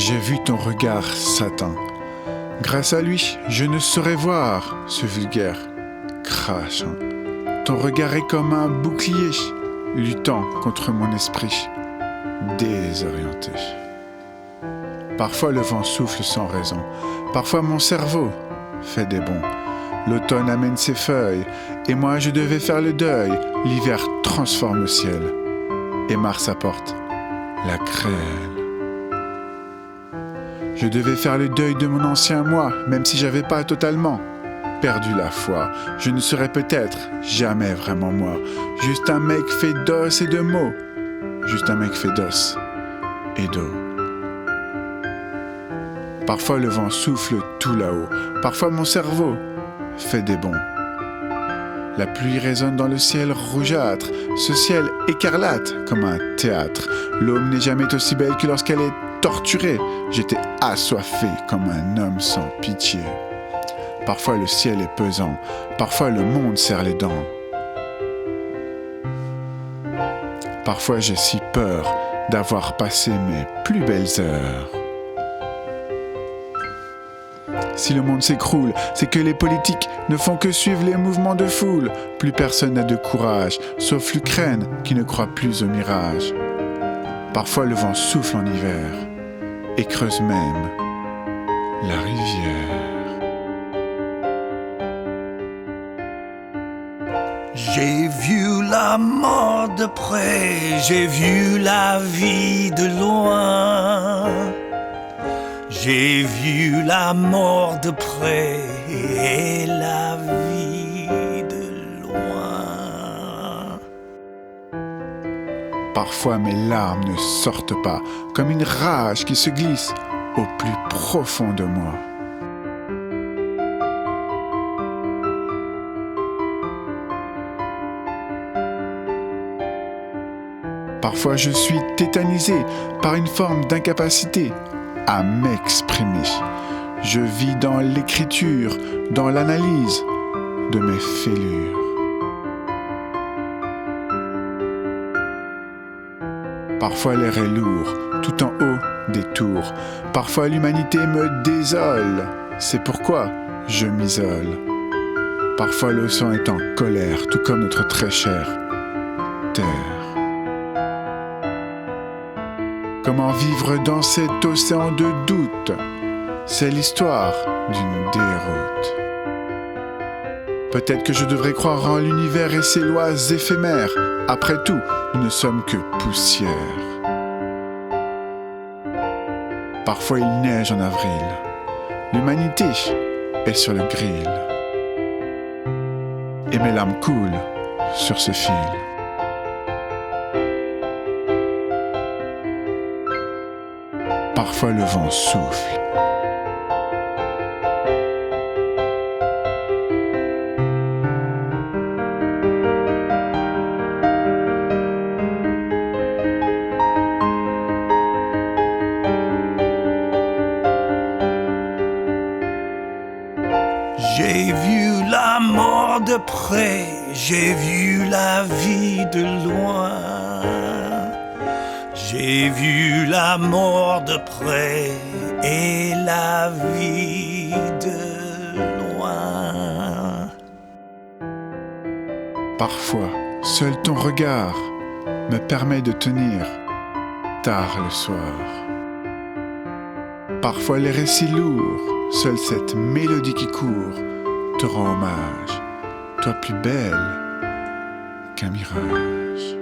J'ai vu ton regard, Satan. Grâce à lui, je ne saurais voir ce vulgaire crachant. Ton regard est comme un bouclier, luttant contre mon esprit, désorienté. Parfois le vent souffle sans raison, parfois mon cerveau fait des bonds. L'automne amène ses feuilles, et moi je devais faire le deuil. L'hiver transforme le ciel, et Mars apporte la grêle. Je devais faire le deuil de mon ancien moi, même si j'avais pas totalement perdu la foi. Je ne serais peut-être jamais vraiment moi, juste un mec fait d'os et de mots, juste un mec fait d'os et d'eau. Parfois le vent souffle tout là-haut, parfois mon cerveau fait des bonds. La pluie résonne dans le ciel rougeâtre, ce ciel écarlate comme un théâtre. L'aube n'est jamais aussi belle que lorsqu'elle est torturée. J'étais assoiffé comme un homme sans pitié. Parfois le ciel est pesant, parfois le monde serre les dents. Parfois j'ai si peur d'avoir passé mes plus belles heures. Si le monde s'écroule, c'est que les politiques ne font que suivre les mouvements de foule. Plus personne n'a de courage, sauf l'Ukraine qui ne croit plus au mirage. Parfois le vent souffle en hiver et creuse même la rivière. J'ai vu la mort de près, j'ai vu la vie de loin. J'ai vu la mort de près et la vie de loin. Parfois mes larmes ne sortent pas, comme une rage qui se glisse au plus profond de moi. Parfois je suis tétanisé par une forme d'incapacité à m'exprimer. Je vis dans l'écriture, dans l'analyse de mes fêlures. Parfois l'air est lourd, tout en haut des tours. Parfois l'humanité me désole, c'est pourquoi je m'isole. Parfois l'océan est en colère, tout comme notre très chère terre. Comment vivre dans cet océan de doute? C'est l'histoire d'une déroute. Peut-être que je devrais croire en l'univers et ses lois éphémères. Après tout, nous ne sommes que poussière. Parfois il neige en avril. L'humanité est sur le grill. Et mes larmes coulent sur ce fil. Parfois le vent souffle. J'ai vu la mort de près, j'ai vu la vie de loin. J'ai vu la mort de près et la vie de loin. Parfois, seul ton regard me permet de tenir tard le soir. Parfois les récits lourds, seule cette mélodie qui court te rend hommage, toi plus belle qu'un mirage.